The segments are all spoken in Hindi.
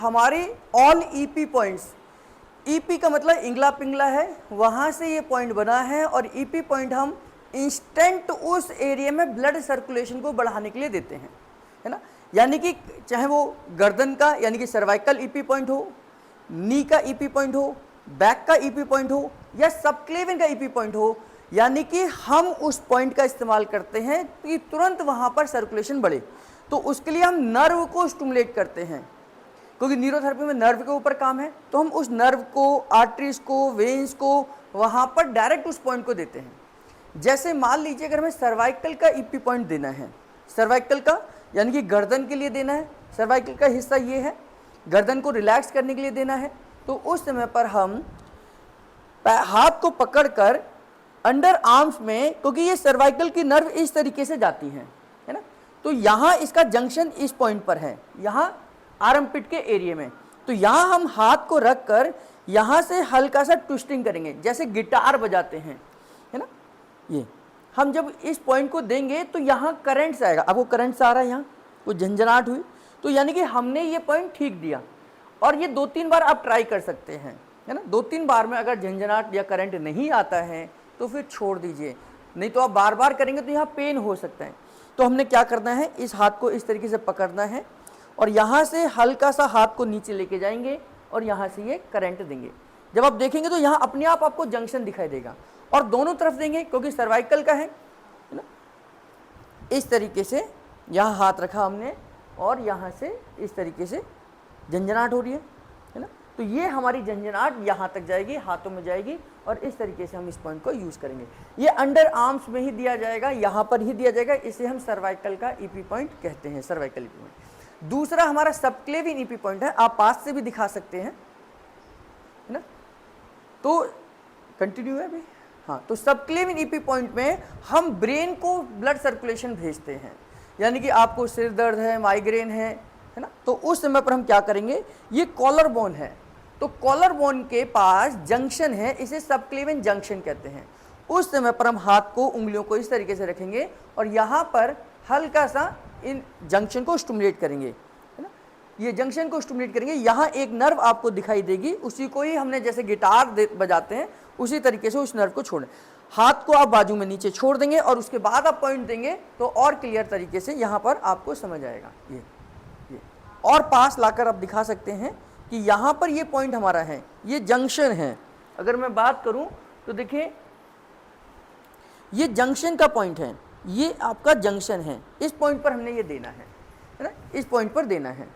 हमारे ऑल ईपी पॉइंट्स, ईपी का मतलब इंगला पिंगला है, वहाँ से ये पॉइंट बना है और ईपी पॉइंट हम इंस्टेंट उस एरिया में ब्लड सर्कुलेशन को बढ़ाने के लिए देते हैं, है ना। यानी कि चाहे वो गर्दन का यानी कि सर्वाइकल ईपी पॉइंट हो, नी का ईपी पॉइंट हो, बैक का ईपी पॉइंट हो या सबक्लेविन का ईपी पॉइंट हो, यानी कि हम उस पॉइंट का इस्तेमाल करते हैं कि तुरंत वहाँ पर सर्कुलेशन बढ़े। तो उसके लिए हम नर्व को स्टिमुलेट करते हैं, क्योंकि न्यूरोथेरेपी में नर्व के ऊपर काम है, तो हम उस नर्व को, आर्टरीज को, वेन्स को वहाँ पर डायरेक्ट उस पॉइंट को देते हैं। जैसे मान लीजिए अगर हमें सर्वाइकल का ईपी पॉइंट देना है, सर्वाइकल का यानी कि गर्दन के लिए देना है, सर्वाइकल का हिस्सा ये है, गर्दन को रिलैक्स करने के लिए देना है, तो उस समय पर हम हाथ को पकड़कर अंडर आर्म्स में, क्योंकि ये सर्वाइकल की नर्व इस तरीके से जाती हैं, है ना, तो यहाँ इसका जंक्शन इस पॉइंट पर है, यहाँ आर्मपिट के एरिया में। तो यहाँ हम हाथ को रख कर यहाँ से हल्का सा ट्विस्टिंग करेंगे, जैसे गिटार बजाते हैं, है ना। ये हम जब इस पॉइंट को देंगे तो यहाँ करंट्स आएगा, आपको करंट्स आ रहा है, यहाँ वो झंझनाहट हुई, तो यानी कि हमने ये पॉइंट ठीक दिया। और ये 2-3 बार आप ट्राई कर सकते हैं, है ना। 2-3 बार में अगर झंझनाहट या करंट नहीं आता है तो फिर छोड़ दीजिए, नहीं तो आप बार बार करेंगे तो यहाँ पेन हो सकता है। तो हमने क्या करना है, इस हाथ को इस तरीके से पकड़ना है और यहाँ से हल्का सा हाथ को नीचे लेके जाएंगे और यहाँ से ये करंट देंगे। जब आप देखेंगे तो यहाँ अपने आप आपको जंक्शन दिखाई देगा, और दोनों तरफ देंगे क्योंकि सर्वाइकल का है ना। इस तरीके से यहाँ हाथ रखा हमने और यहाँ से इस तरीके से झंझनाहट हो रही है ना। तो ये हमारी झंझनाहट यहाँ तक जाएगी, हाथों में जाएगी, और इस तरीके से हम इस पॉइंट को यूज़ करेंगे। ये अंडर आर्म्स में ही दिया जाएगा, यहाँ पर ही दिया जाएगा, इसे हम सर्वाइकल का ईपी पॉइंट कहते हैं, सर्वाइकल ईपी पॉइंट। दूसरा हमारा सबक्लेविन ईपी पॉइंट है, आप पास से भी दिखा सकते हैं, है ना। तो कंटिन्यू है अभी, हाँ। तो सबक्लेविन ईपी पॉइंट में हम ब्रेन को ब्लड सर्कुलेशन भेजते हैं, यानी कि आपको सिर दर्द है, माइग्रेन है ना, तो उस समय पर हम क्या करेंगे, ये कॉलर बोन है, तो कॉलर बोन के पास जंक्शन है, इसे सबक्लेविन जंक्शन कहते हैं। उस समय पर हम हाथ को, उंगलियों को इस तरीके से रखेंगे और यहाँ पर हल्का सा इन जंक्शन को स्टिमुलेट करेंगे, है ना। ये जंक्शन को स्टिमुलेट करेंगे, यहाँ एक नर्व आपको दिखाई देगी, उसी को ही हमने जैसे गिटार बजाते हैं उसी तरीके से उस नर्व को छोड़ें। हाथ को आप बाजू में नीचे छोड़ देंगे और उसके बाद आप पॉइंट देंगे तो और क्लियर तरीके से यहाँ पर आपको समझ आएगा। ये और पास लाकर आप दिखा सकते हैं कि यहाँ पर ये पॉइंट हमारा है, ये जंक्शन है। अगर मैं बात करूँ तो देखिए ये जंक्शन का पॉइंट है, ये आपका जंक्शन है, इस पॉइंट पर हमने ये देना है ना, इस पॉइंट पर देना है।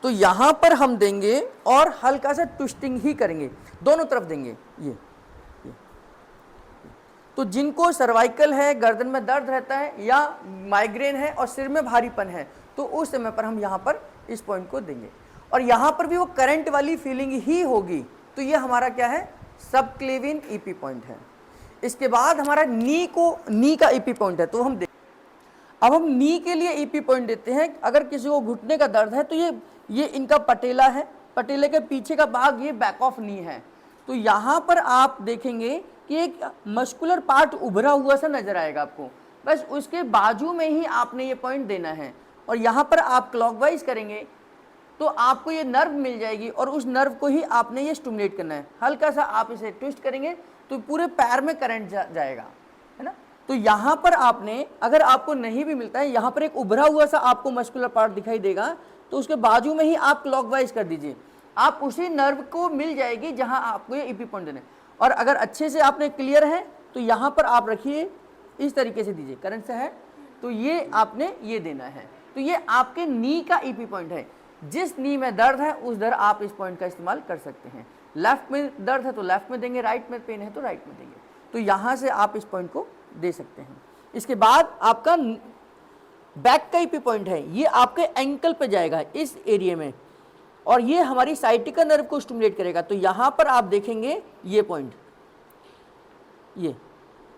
तो यहाँ पर हम देंगे और हल्का सा ट्विस्टिंग ही करेंगे, दोनों तरफ देंगे। ये तो जिनको सर्वाइकल है, गर्दन में दर्द रहता है या माइग्रेन है और सिर में भारीपन है, तो उस समय पर हम यहाँ पर इस पॉइंट को देंगे और यहाँ पर भी वो करंट वाली फीलिंग ही होगी। तो ये हमारा क्या है, सबक्लेविन ईपी पॉइंट है। इसके बाद हमारा नी का ईपी पॉइंट है, तो हम अब हम नी के लिए ईपी पॉइंट देते हैं। अगर किसी को घुटने का दर्द है तो ये इनका पटेला है, पटेले के पीछे का भाग ये बैक ऑफ नी है। तो यहाँ पर आप देखेंगे कि एक मस्कुलर पार्ट उभरा हुआ सा नजर आएगा आपको, बस उसके बाजू में ही आपने ये पॉइंट देना है और यहाँ पर आप क्लॉकवाइज करेंगे तो आपको ये नर्व मिल जाएगी और उस नर्व को ही आपने ये स्टिमुलेट करना है। हल्का सा आप इसे ट्विस्ट करेंगे तो पूरे पैर में करंट जाएगा, है ना। तो यहाँ पर आपने, अगर आपको नहीं भी मिलता है, यहाँ पर एक उभरा हुआ सा आपको मस्कुलर पार्ट दिखाई देगा, तो उसके बाजू में ही आप क्लॉकवाइज कर दीजिए, आप उसी नर्व को मिल जाएगी जहाँ आपको ये ईपी पॉइंट देना है। और अगर अच्छे से आपने क्लियर है तो यहाँ पर आप रखिए, इस तरीके से दीजिए, करंट से है तो ये आपने ये देना है। तो ये आपके नी का ईपी पॉइंट है। जिस नी में दर्द है उस दर आप इस पॉइंट का इस्तेमाल कर सकते हैं। लेफ्ट में दर्द है तो लेफ्ट में देंगे, राइट में पेन है तो राइट में देंगे। तो यहाँ से आप इस पॉइंट को दे सकते हैं। इसके बाद आपका बैक का ईपी पॉइंट है, ये आपके एंकल पे जाएगा इस एरिया में और ये हमारी साइटिका नर्व को स्टिमुलेट करेगा। तो यहाँ पर आप देखेंगे ये पॉइंट, ये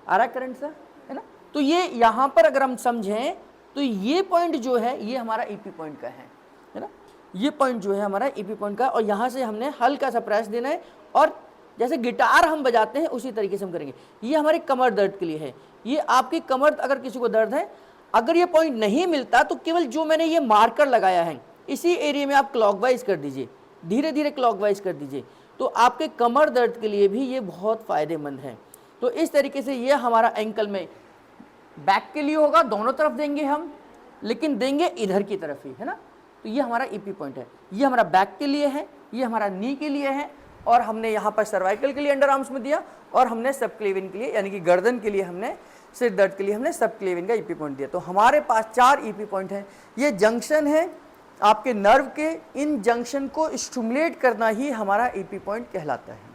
आ रहा करंट सा, है ना। तो ये यहाँ पर अगर हम समझें तो ये पॉइंट जो है ये हमारा ईपी पॉइंट का है ना। ये पॉइंट जो है हमारा ईपी पॉइंट का, और यहाँ से हमने हल्का सा प्रेस देना है और जैसे गिटार हम बजाते हैं उसी तरीके से हम करेंगे। ये हमारे कमर दर्द के लिए है। ये आपकी कमर, अगर किसी को दर्द है, अगर ये पॉइंट नहीं मिलता तो केवल जो मैंने ये मार्कर लगाया है इसी एरिया में आप क्लॉकवाइज कर दीजिए, धीरे धीरे क्लॉकवाइज कर दीजिए, तो आपके कमर दर्द के लिए भी ये बहुत फ़ायदेमंद है। तो इस तरीके से ये हमारा एंकल में बैक के लिए होगा, दोनों तरफ देंगे हम, लेकिन देंगे इधर की तरफ ही, है ना। तो ये हमारा ईपी पॉइंट है, ये हमारा बैक के लिए है, ये हमारा नी के लिए है, और हमने यहाँ पर सर्वाइकल के लिए अंडर आर्म्स में दिया, और हमने सब क्लेविन के लिए यानी कि गर्दन के लिए हमने, सिर दर्द के लिए हमने सब क्लेविन का ईपी पॉइंट दिया। तो हमारे पास 4 ईपी पॉइंट हैं। ये जंक्शन है आपके नर्व के, इन जंक्शन को स्टिमुलेट करना ही हमारा ईपी पॉइंट कहलाता है।